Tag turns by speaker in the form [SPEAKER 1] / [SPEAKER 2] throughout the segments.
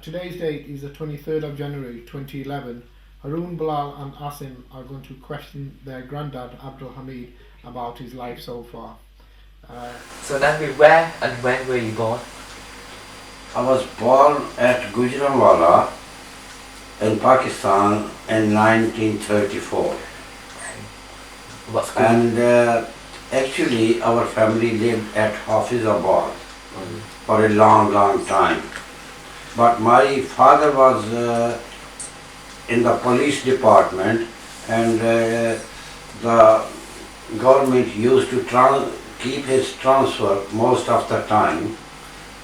[SPEAKER 1] Today's date is the 23rd of January 2011. Haroon, Bilal and Asim are going to question their granddad Abdul Hamid about his life so far.
[SPEAKER 2] So Nahvi, where and when were you born?
[SPEAKER 3] I was born at Gujranwala in Pakistan in 1934.
[SPEAKER 2] What school?
[SPEAKER 3] And actually our family lived at Hafizabad for a long time. But my father was in the police department, and the government used to keep his transfer most of the time,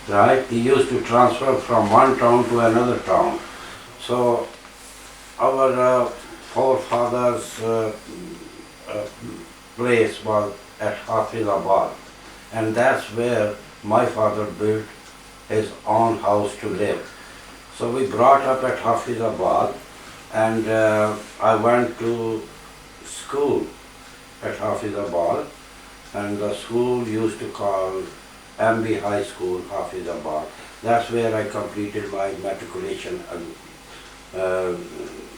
[SPEAKER 3] right? He used to transfer from one town to another town. So our forefathers' place was at Hafizabad, and that's where my father built his own house to live. So we brought up at Hafizabad, and I went to school at Hafizabad, and the school used to call MB High School, Hafizabad. That's where I completed my matriculation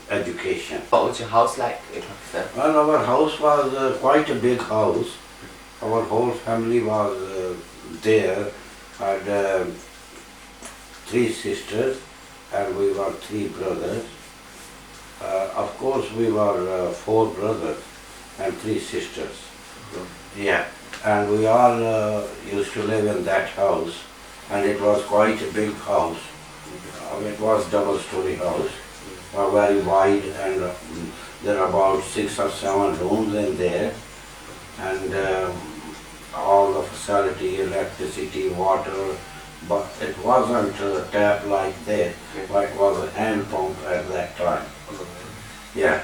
[SPEAKER 3] education.
[SPEAKER 2] What was your house like in Pakistan?
[SPEAKER 3] Well, our house was quite a big house. Our whole family was there. Had 3 sisters, and we were 3 brothers. Of course, we were 4 brothers and 3 sisters. Yeah, and we all used to live in that house, and it was quite a big house. It was double-story house, very wide, and there are about 6 or 7 rooms in there, and all the facility, electricity, water, but it wasn't a tap like that, but it was a hand pump at that time. Yeah.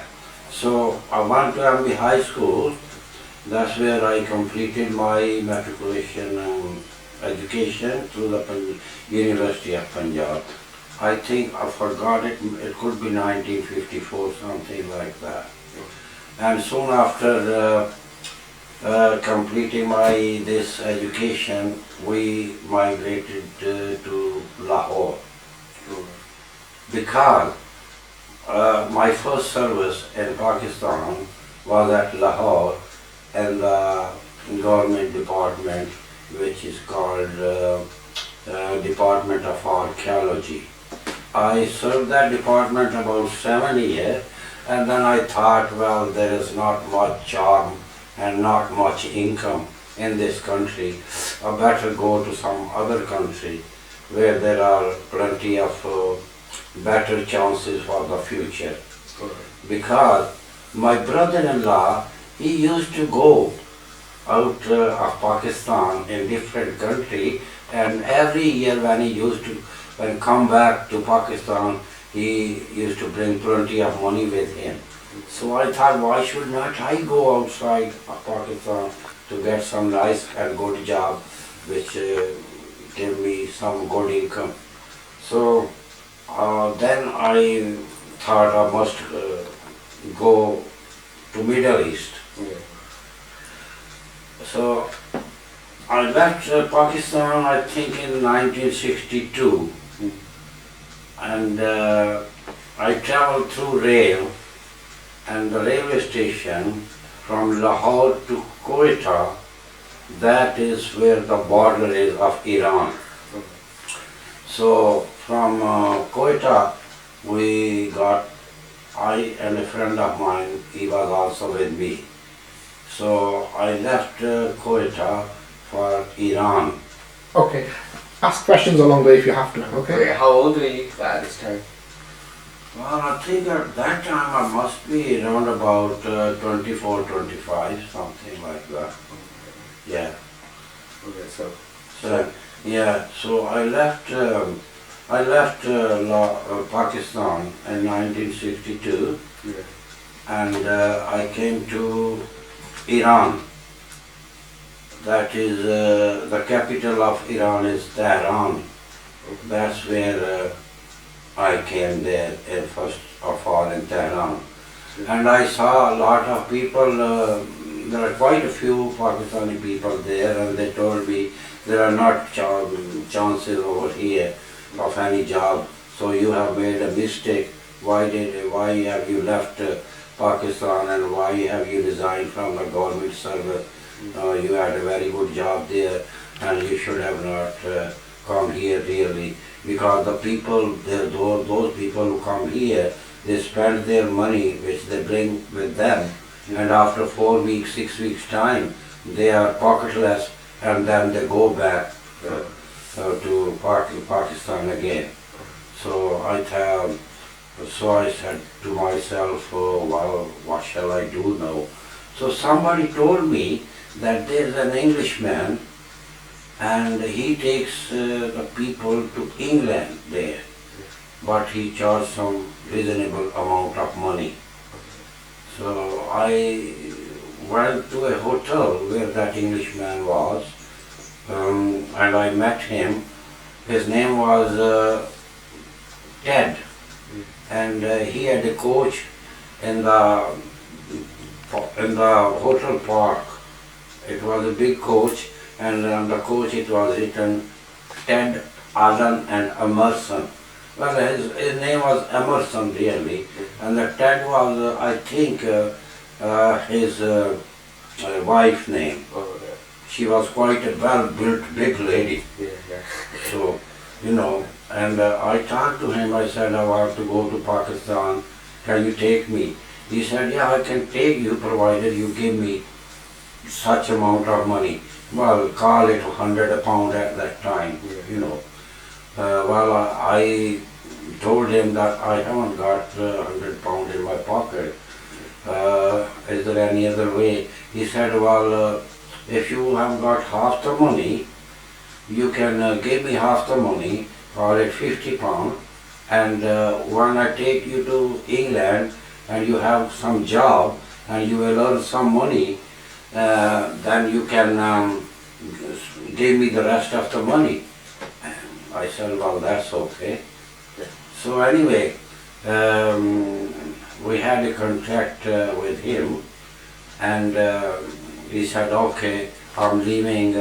[SPEAKER 3] So I went to MB High School. That's where I completed my matriculation education through the University of Punjab. I think I forgot it. It could be 1954, something like that. And soon after completing this education, we migrated to Lahore, because my first service in Pakistan was at Lahore in the government department, which is called Department of Archaeology. I served that department about 7 years, and then I thought, well, there is not much charm and not much income in this country. I better go to some other country where there are plenty of better chances for the future. Because my brother-in-law, he used to go out of Pakistan in different country, and every year when he used to come back to Pakistan, he used to bring plenty of money with him. So I thought, why should not I go outside of Pakistan to get some nice and good job which give me some good income. So then I thought I must go to Middle East. So I left Pakistan, I think, in 1962, and I traveled through rail, and the railway station from Lahore to Quetta, that is where the border is of Iran. So from Quetta, I and a friend of mine, he was also with me. So I left Quetta for Iran.
[SPEAKER 1] Okay, ask questions along the way if you have to, okay?
[SPEAKER 2] Okay, how old were you at this time?
[SPEAKER 3] Well, I think at that time I must be around about 24, 25, something like that. Yeah.
[SPEAKER 2] Okay, so
[SPEAKER 3] So I left Pakistan in 1962, and I came to Iran. That is the capital of Iran is Tehran. That's where I came there first of all in Tehran. And I saw a lot of people, there are quite a few Pakistani people there, and they told me there are not chances over here of any job. so you have made a mistake. Why have you left Pakistan, and why have you resigned from the government service? You had a very good job there, and you should have not come here really, because the people, those people who come here, they spend their money which they bring with them, and after 4 weeks, 6 weeks time, they are pocketless, and then they go back to Pakistan again. So I said to myself, oh, well, what shall I do now? So somebody told me that there is an Englishman, and he takes the people to England there, but he charged some reasonable amount of money. So I went to a hotel where that Englishman was, and I met him. His name was Ted, and he had a coach in the hotel park. It was a big coach, and on the coach it was written Ted, Alan and Emerson. Well, his name was Emerson really, and the Ted was, I think, his wife's name. She was quite a well-built big lady. So, and I talked to him. I said, I want to go to Pakistan. Can you take me? He said, yeah, I can take you provided you give me such amount of money. Well, call it £100 at that time, Well, I told him that I haven't got £100 in my pocket. Is there any other way? He said, well, if you have got half the money, you can give me half the money, call it £50, and when I take you to England and you have some job and you will earn some money, then you can give me the rest of the money. I said, well, that's okay. So anyway, we had a contract with him, and he said, okay, I'm leaving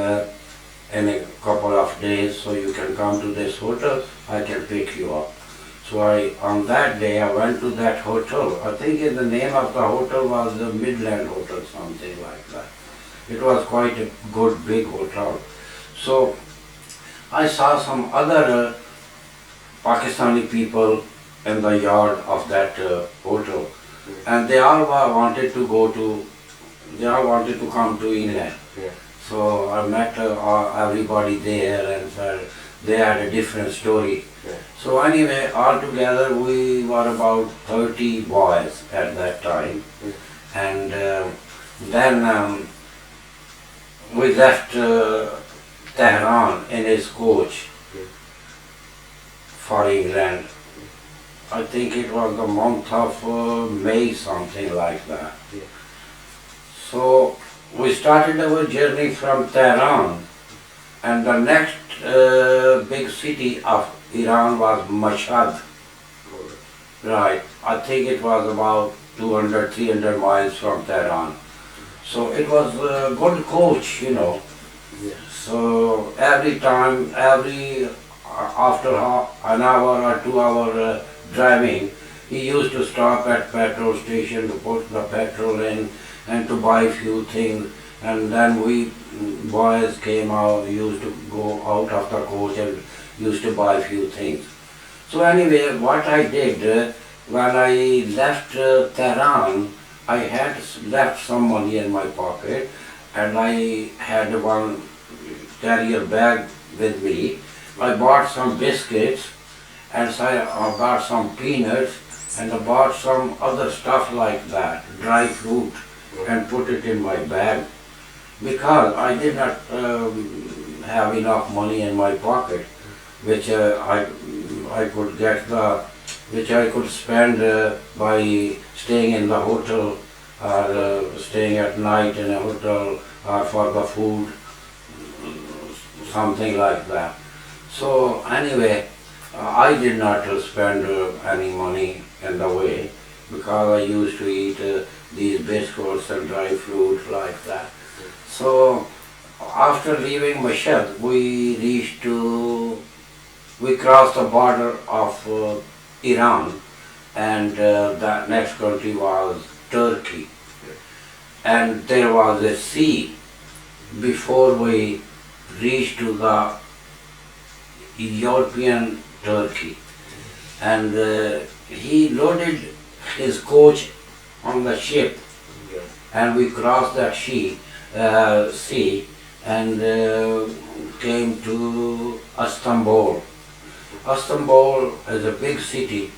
[SPEAKER 3] in a couple of days, so you can come to this hotel, I can pick you up. So on that day I went to that hotel. I think the name of the hotel was the Midland Hotel, something like that. It was quite a good big hotel. So I saw some other Pakistani people in the yard of that hotel, and they all wanted to come to England. So I met everybody there, and they had a different story. So anyway, altogether we were about 30 boys at that time, and then we left Tehran in his coach for England. I think it was the month of May, something like that. So we started our journey from Tehran, and the next big city of Iran was Mashhad. Right, I think it was about 200, 300 miles from Tehran. So it was a good coach, So every time, after an hour or 2 hour driving, he used to stop at petrol station to put the petrol in and to buy a few things. And then we boys came out, used to go out of the coach and used to buy a few things. So anyway, what I did, when I left Tehran, I had left some money in my pocket, and I had one carrier bag with me. I bought some biscuits, and so I bought some peanuts, and I bought some other stuff like that, dry fruit, and put it in my bag, because I did not have enough money in my pocket, which which I could spend by staying in the hotel, or staying at night in a hotel, or for the food, something like that. So anyway, I did not spend any money in the way, because I used to eat these biscuits and dry fruit like that. So after leaving Mashhad, we reached to we crossed the border of Iran, and the next country was Turkey. And there was a sea before we reached to the European Turkey. And he loaded his coach on the ship, and we crossed that sea and came to Istanbul. Istanbul is a big city,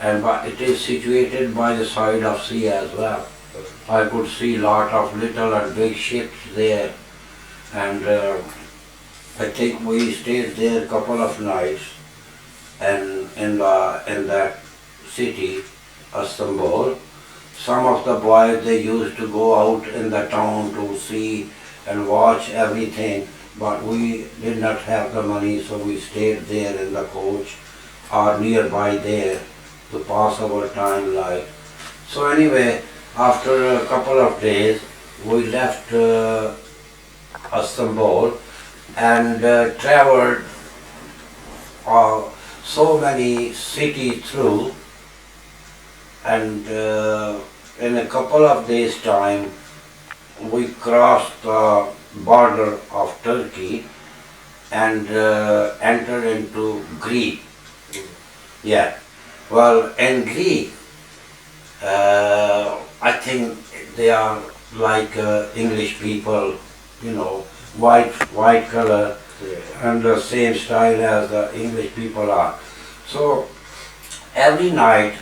[SPEAKER 3] and but it is situated by the side of sea as well. I could see lot of little and big ships there, and I think we stayed there a couple of nights, and in that city, Istanbul. Some of the boys, they used to go out in the town to see and watch everything, but we did not have the money, so we stayed there in the coach or nearby there to pass our time like. So anyway, after a couple of days, we left Istanbul and traveled so many cities through, and in a couple of days' time, we crossed the border of Turkey and entered into Greece. Yeah. Well, in Greece, I think they are like English people, you know, white color and the same style as the English people are. So every night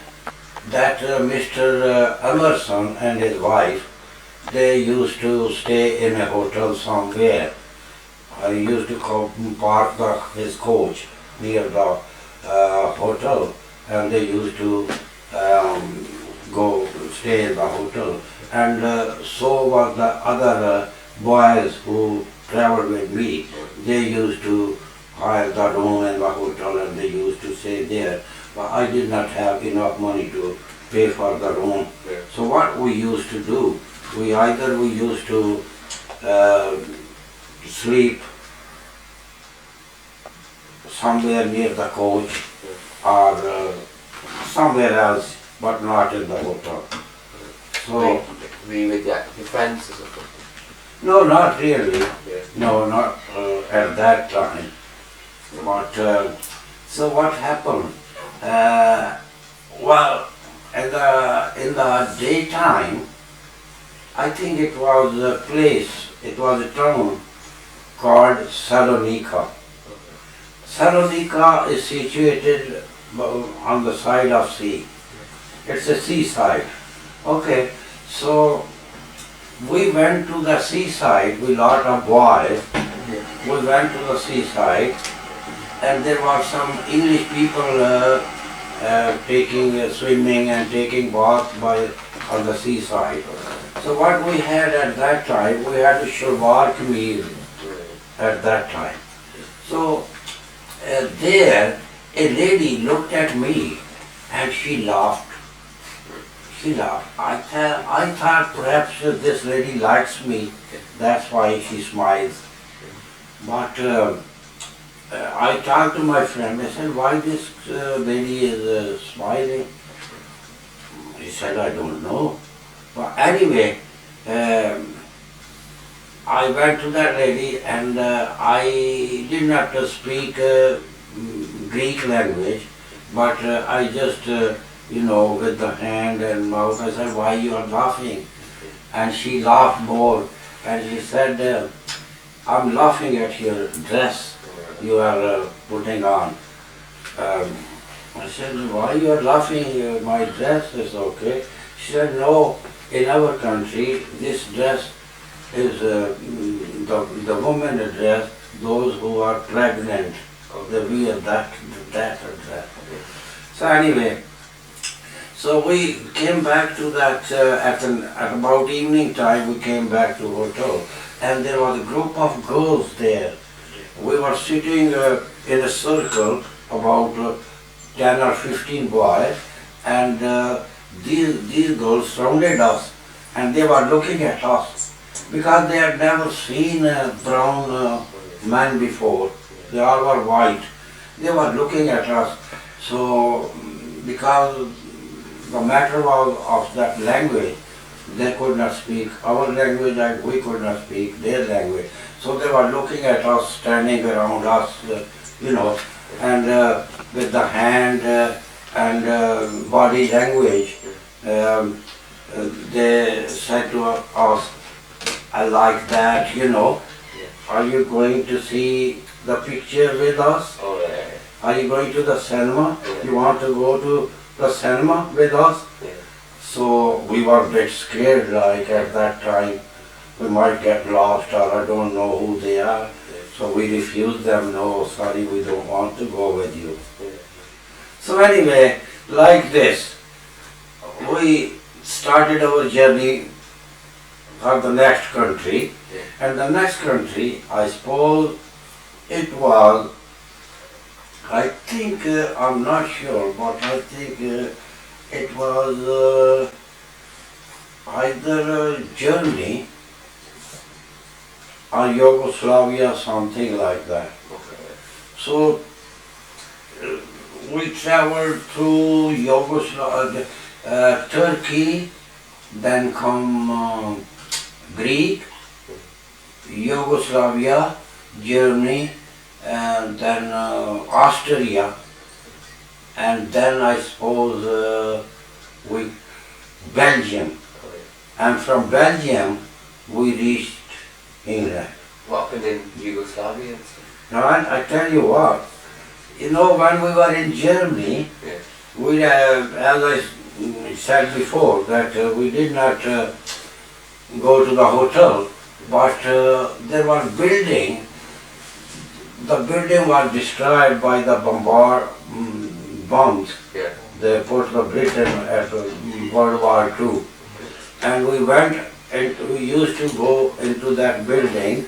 [SPEAKER 3] that Mr. Emerson and his wife, they used to stay in a hotel somewhere. I used to park his coach near the hotel, and they used to go stay in the hotel. And so was the other boys who traveled with me. They used to hire the room in the hotel, and they used to stay there. But I did not have enough money to pay for the room. So what we used to do, we used to sleep somewhere near the coach or somewhere else, but not in the hotel. So
[SPEAKER 2] Were you with your friends or something?
[SPEAKER 3] no, not really.
[SPEAKER 2] Yeah.
[SPEAKER 3] No, not at that time. But so what happened? Well, in the daytime, I think it was a place, it was a town called Salonika. Salonika is situated on the side of sea. It's a seaside. Okay, so we went to the seaside, we lot of boys. We went to the seaside, and there were some English people taking swimming and taking bath on the seaside. So what we had at that time, we had a shalwar kameez at that time. So there, a lady looked at me and she laughed. She laughed. I thought perhaps this lady likes me, that's why she smiles. But I talked to my friend, I said, why this lady is smiling? He said, I don't know. But anyway, I went to that lady, and I did not speak Greek language, but I just, with the hand and mouth, I said, why you are laughing? And she laughed more, and she said, I'm laughing at your dress you are putting on. I said, why you are laughing? My dress is okay. She said, no, in our country, this dress is the woman dress, those who are pregnant, they wear that dress. So anyway, so we came back to that, at about evening time, we came back to hotel, and there was a group of girls there. We were sitting in a circle, about 10 or 15 boys, and these girls surrounded us, and they were looking at us because they had never seen a brown man before. They all were white, they were looking at us. So, because the matter was of that language, they could not speak our language and we could not speak their language. So they were looking at us, standing around us, and with the hand and body language, um, they said to us, I like that, are you going to see the picture with us?
[SPEAKER 2] Oh, yeah.
[SPEAKER 3] Are you going to the cinema? You want to go to the cinema with us?
[SPEAKER 2] Yeah.
[SPEAKER 3] So we were a bit scared, like at that time. We might get lost or I don't know who they are. So we refused them, no, sorry, we don't want to go with you. So anyway, like this, we started our journey for the next country. And the next country, I suppose it was, I think, I'm not sure, but I think it was either Germany or Yugoslavia, something like that. So we traveled through Yugoslavia, Turkey, then come Greek, Yugoslavia, Germany, and then Austria, and then I suppose Belgium. And from Belgium we reached England.
[SPEAKER 2] What happened in Yugoslavia and stuff?
[SPEAKER 3] Now I tell you what, when we were in Germany,
[SPEAKER 2] Yeah.
[SPEAKER 3] we, as I said before, that we did not go to the hotel, but there was building. The building was destroyed by the bombs.
[SPEAKER 2] Yeah.
[SPEAKER 3] They put the Britain at World War II. And we went and we used to go into that building,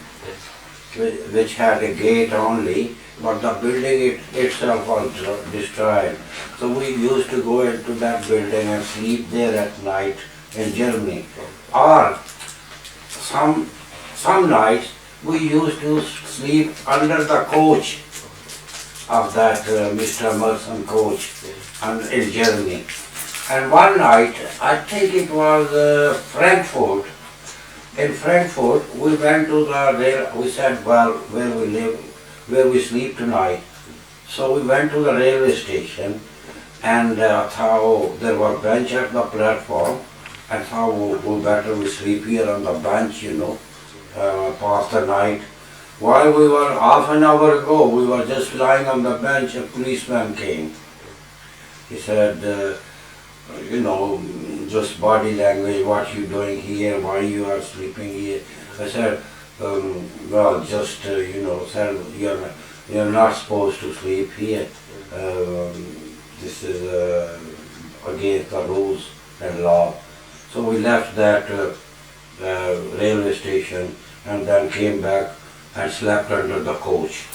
[SPEAKER 3] which had a gate only, but the building itself was destroyed. So we used to go into that building and sleep there at night in Germany. Or some nights we used to sleep under the coach of that Mr. Emerson coach in Germany. And one night, I think it was Frankfurt. In Frankfurt, we went to the rail. We said, well, where we sleep tonight. So we went to the railway station, and thought there was a bench at the platform. And thought, we better we sleep here on the bench, pass the night. While we were half an hour ago, we were just lying on the bench. A policeman came. He said, just body language, what you doing here, why you are sleeping here. I said, well, just, sir, you're not supposed to sleep here. This is against the rules and law. So we left that railway station and then came back and slept under the coach.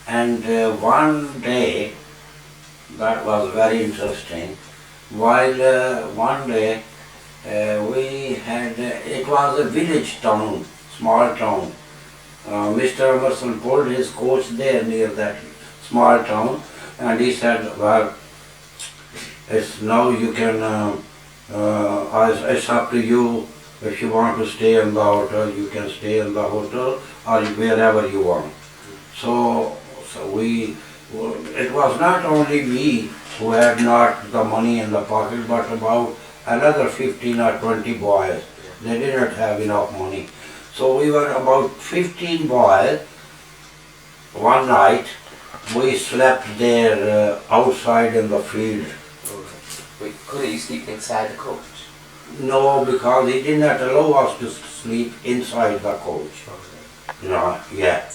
[SPEAKER 3] And one day, that was very interesting. While one day we had, it was a village town, small town. Mr. Emerson pulled his coach there near that small town, and he said, well, it's now you can, it's up to you. If you want to stay in the hotel, you can stay in the hotel or wherever you want. So it was not only we who had not the money in the pocket, but about another 15 or 20 boys. They did not have enough money. So we were about 15 boys. One night we slept there outside in the field.
[SPEAKER 2] Wait, couldn't you sleep inside the coach?
[SPEAKER 3] No, because he did not allow us to sleep inside the coach. Yeah.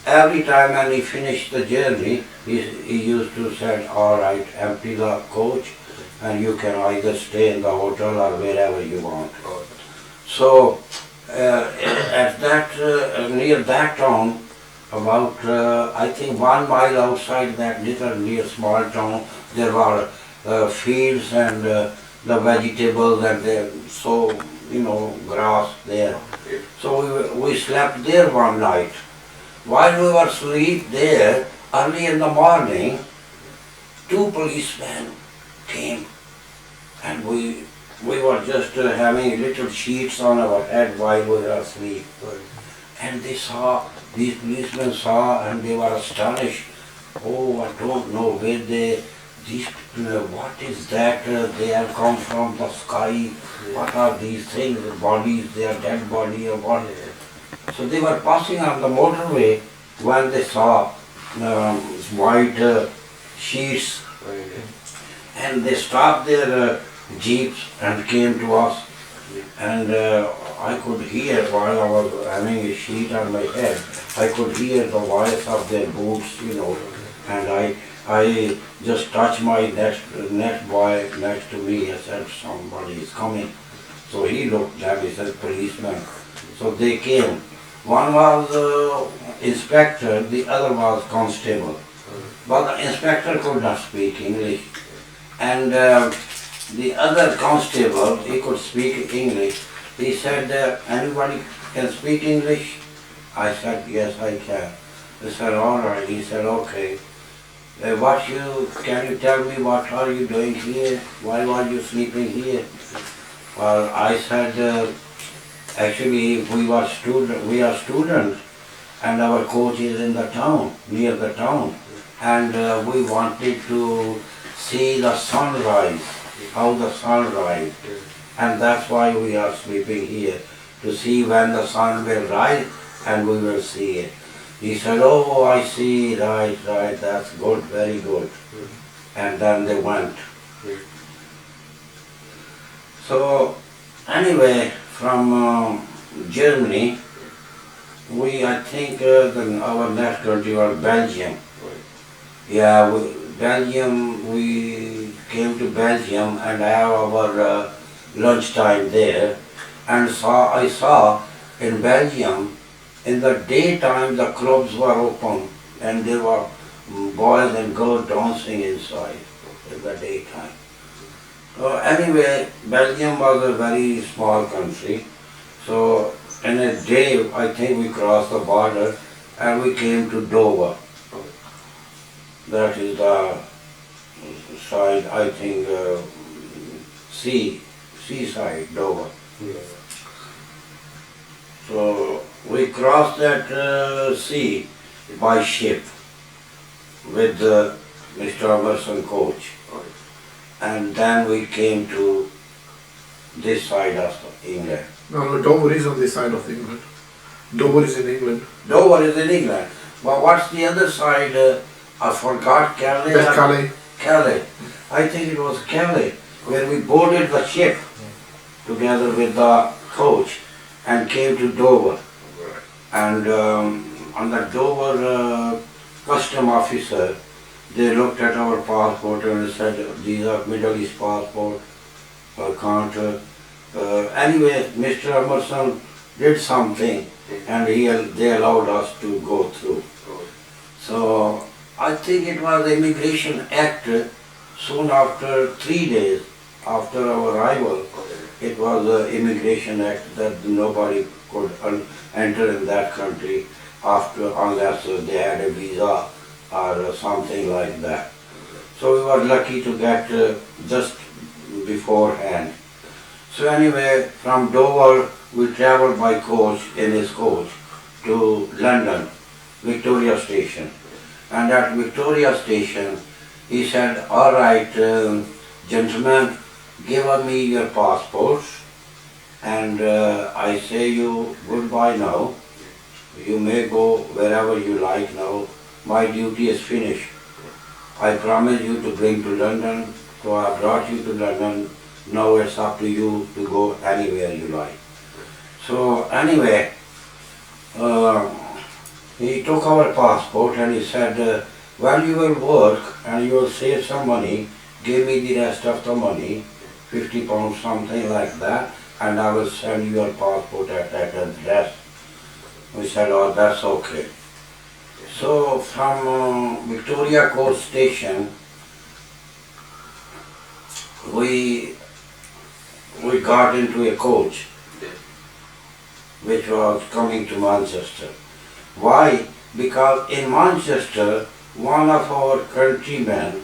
[SPEAKER 3] Every time when he finished the journey, he used to say, all right, empty the coach and you can either stay in the hotel or wherever you want. So at that, near that town, about I think 1 mile outside that little near small town, there were fields and the vegetables and grass there. So we slept there one night. While we were asleep there, early in the morning, two policemen came, and we were just having little sheets on our head while we were asleep. And these policemen saw, and they were astonished. Oh, I don't know where these people, what is that? They have come from the sky. What are these things? Bodies, they are dead body or what? So they were passing on the motorway when they saw white sheets, and they stopped their jeeps and came to us. And I could hear, while I was having a sheet on my head, I could hear the voice of their boots, and I just touched my next boy next to me. I said, somebody is coming. So he looked at me, he said, policeman. So they came. One was inspector, the other was constable. But the inspector could not speak English. And the other constable, he could speak English. He said, anybody can speak English? I said, yes, I can. He said, all right. He said, okay. Can you tell me what are you doing here? Why were you sleeping here? Well, I said, actually we are students, and our coach is in the town, near the town, and we wanted to see the sunrise, how the sun rises, and that's why we are sleeping here, to see when the sun will rise, and we will see it. He said, oh, I see, right, that's good, very good. And then they went. So, anyway, from Germany, I think our next country was Belgium. Yeah, Belgium, we came to Belgium and have our lunchtime there. And I saw in Belgium, in the daytime the clubs were open and there were boys and girls dancing inside in the daytime. So anyway, Belgium was a very small country. So in a day, I think we crossed the border and we came to Dover. That is the side, I think, seaside, Dover. So we crossed that sea by ship with Mr. Emerson coach. And then we came to this side of England.
[SPEAKER 1] No, Dover is on this side of England. Dover is in England.
[SPEAKER 3] Dover is in England. But what's the other side? I forgot, Calais?
[SPEAKER 1] That's Calais.
[SPEAKER 3] Calais. I think it was Calais, where we boarded the ship together with the coach and came to Dover. And on the Dover custom officer, they looked at our passport and said, these are Middle East passport, I can't. Anyway, Mr. Emerson did something and they allowed us to go through. So I think it was the Immigration Act. Soon after 3 days after our arrival, it was the Immigration Act that nobody could enter in that country unless they had a visa or something like that. So we were lucky to get just beforehand. So anyway, from Dover we travelled by coach, in his coach, to London, Victoria Station. And at Victoria Station, he said, all right, gentlemen, give me your passports, and I say you goodbye now. You may go wherever you like now. My duty is finished. I promised you to bring to London, so I brought you to London. Now it's up to you to go anywhere you like. So anyway, he took our passport and he said, well, you will work and you will save some money, give me the rest of the money, £50, something like that, and I will send you your passport at that address. We said, oh, that's okay. So from Victoria Court Station, we got into a coach which was coming to Manchester. Why? Because in Manchester one of our countrymen,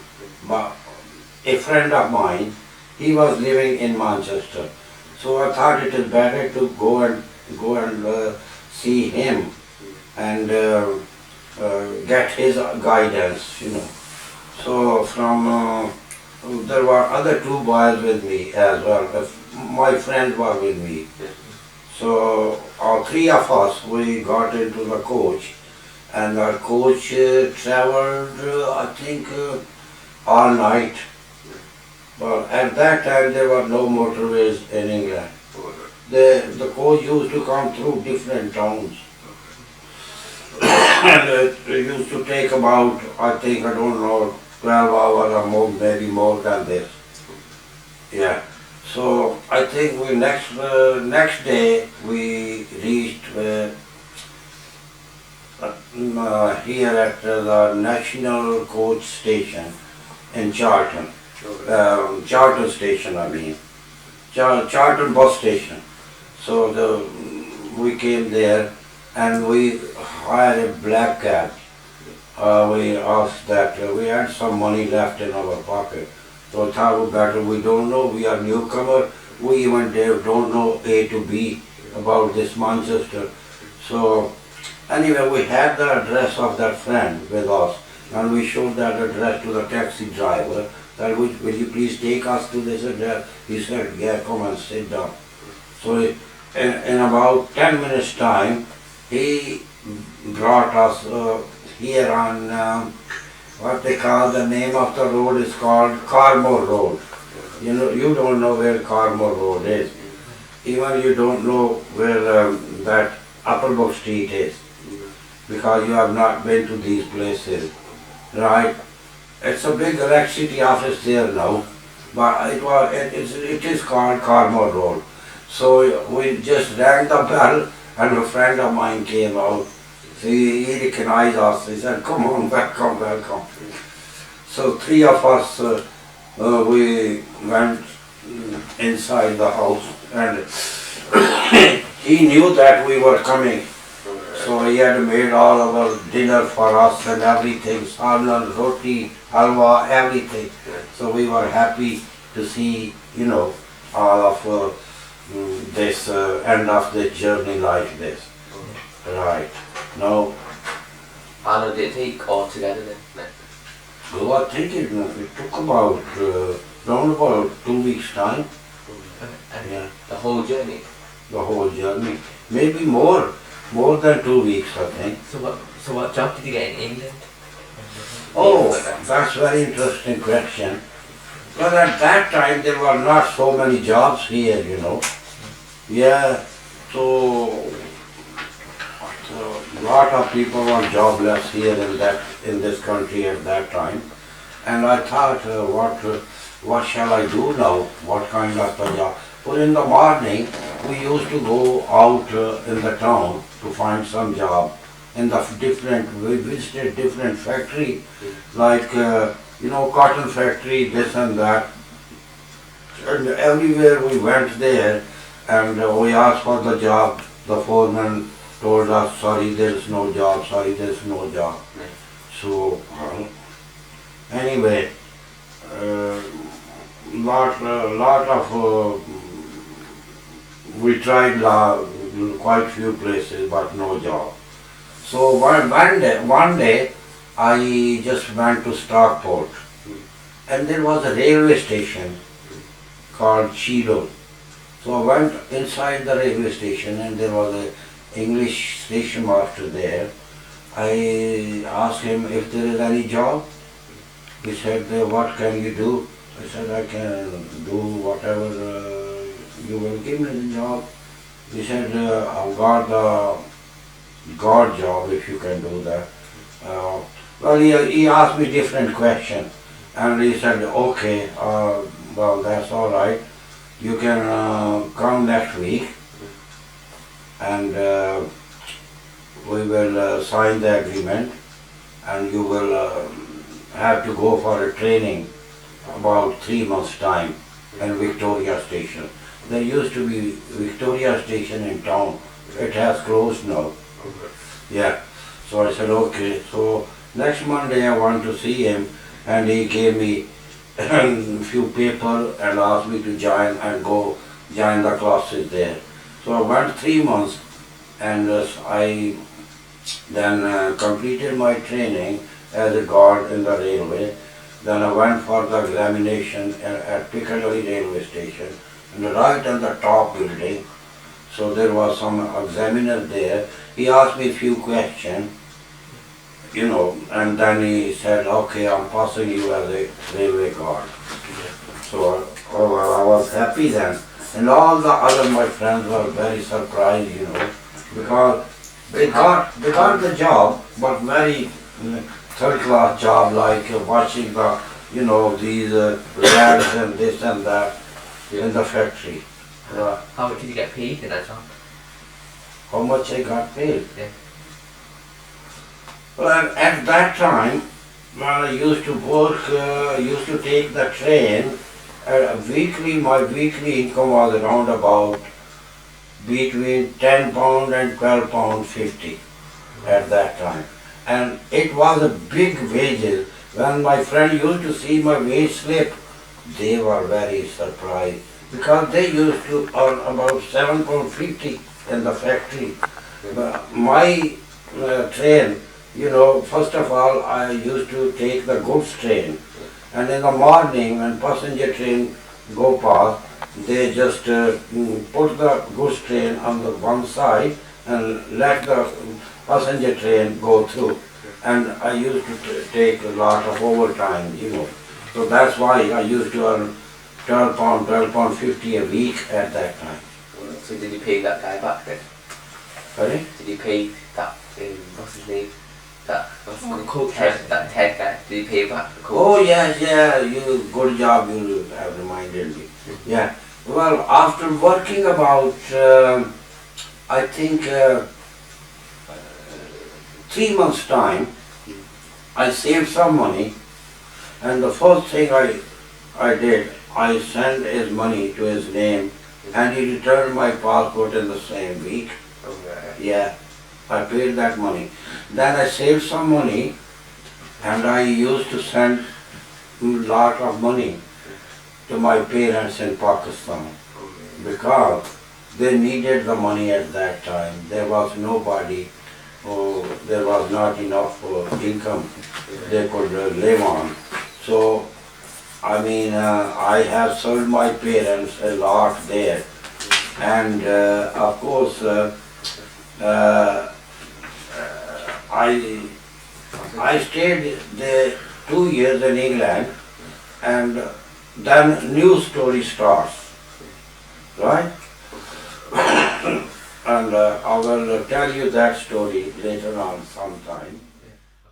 [SPEAKER 3] a friend of mine, he was living in Manchester. So I thought it is better to go and see him and get his guidance, you know. So there were other two boys with me as well. My friend was with me. So all three of us, we got into the coach, and our coach traveled, I think, all night. But at that time there were no motorways in England. The coach used to come through different towns. And it used to take about, I think, I don't know, 12 hours or more, maybe more than this. Yeah. So I think we next day we reached here at the National Coach Station in Charlton. Charlton Station, I mean. Charlton bus station. So we came there and we hired a black cab. We asked that we had some money left in our pocket. So I thought better, we don't know, we are newcomer, we even don't know A to B about this Manchester. So anyway, we had the address of that friend with us, and we showed that address to the taxi driver, that will you please take us to this address? He said, yeah, come and sit down. So in about 10 minutes time, he brought us here on what they call, the name of the road is called Carmore Road. You know, you don't know where Carmore Road is. Even you don't know where that Upper Brook Street is, because you have not been to these places, right? It's a big electricity office there now, but it is called Carmore Road. So we just rang the bell, and a friend of mine came out. He recognized us. He said, come on, welcome, welcome. So three of us, we went inside the house, and he knew that we were coming. So he had made all of our dinner for us and everything, salmon, roti, halwa, everything. So we were happy to see, you know, all of this end of the journey like this. Right. Now,
[SPEAKER 2] How long did it take altogether then?
[SPEAKER 3] I think it took about round about 2 weeks time.
[SPEAKER 2] And
[SPEAKER 3] Yeah,
[SPEAKER 2] the whole journey?
[SPEAKER 3] the whole journey. Maybe more than 2 weeks, I think.
[SPEAKER 2] So what job did you get in England?
[SPEAKER 3] Oh, that's a very interesting question. Because at that time there were not so many jobs here, you know. Yeah, so a lot of people were jobless here in this country at that time. And I thought, what shall I do now? What kind of a job? But in the morning, we used to go out in the town to find some job. We visited different factory, like, you know, cotton factory, this and that. And everywhere we went there, and we asked for the job. The foreman told us, sorry, there is no job, sorry, there is no job. So, anyway, lot of, we tried quite few places, but no job. So one day, I just went to Stockport, and there was a railway station called Cheadle. So I went inside the railway station, and there was an English station master there. I asked him if there is any job. He said, what can you do? I said, I can do whatever you will give me the job. He said, I've got the guard job if you can do that. Well, he asked me different questions, and he said, okay, well, that's all right. You can come next week, and we will sign the agreement, and you will have to go for a training about 3 months' time in Victoria Station. There used to be Victoria Station in town. It has closed now. Yeah. So I said, okay. So Next Monday I went to see him and he gave me a few paper and asked me to join and go join the classes there. So I went 3 months and I then completed my training as a guard in the railway. Then I went for the examination at Piccadilly railway station, and right on the top building. So there was some examiner there. He asked me a few questions, and then he said, okay, I'm passing you as a railway guard. So I was happy then. And all the other my friends were very surprised, because they got the job, but very third class job, like watching the, these lads and this and that in the factory.
[SPEAKER 2] How much did you get paid in that job?
[SPEAKER 3] How much I got paid?
[SPEAKER 2] Yeah.
[SPEAKER 3] Well, at that time, when I used to work, used to take the train, my weekly income was around about between £10 and £12.50 at that time. And it was a big wages. When my friend used to see my wage slip, they were very surprised because they used to earn about £7.50 in the factory. My train, first of all, I used to take the goods train, and in the morning when passenger train go past, they just put the goods train on the one side and let the passenger train go through. And I used to take a lot of overtime, So that's why I used to earn £12.50 a week at that time.
[SPEAKER 2] So did you pay that guy back then?
[SPEAKER 3] Sorry?
[SPEAKER 2] Did you pay that, what's his name? That Ted guy, did you pay back?
[SPEAKER 3] Oh yes, yeah, good job, you have reminded me. Yeah. Well, after working about, I think, 3 months' time, I saved some money, and the first thing I did, I sent his money to his name, and he returned my passport in the same week. Yeah, I paid that money. Then I saved some money, and I used to send a lot of money to my parents in Pakistan because they needed the money at that time. There was nobody, there was not enough income they could live on. So, I have served my parents a lot there. And of course, I stayed there 2 years in England, and then new story starts, right? And I will tell you that story later on sometime.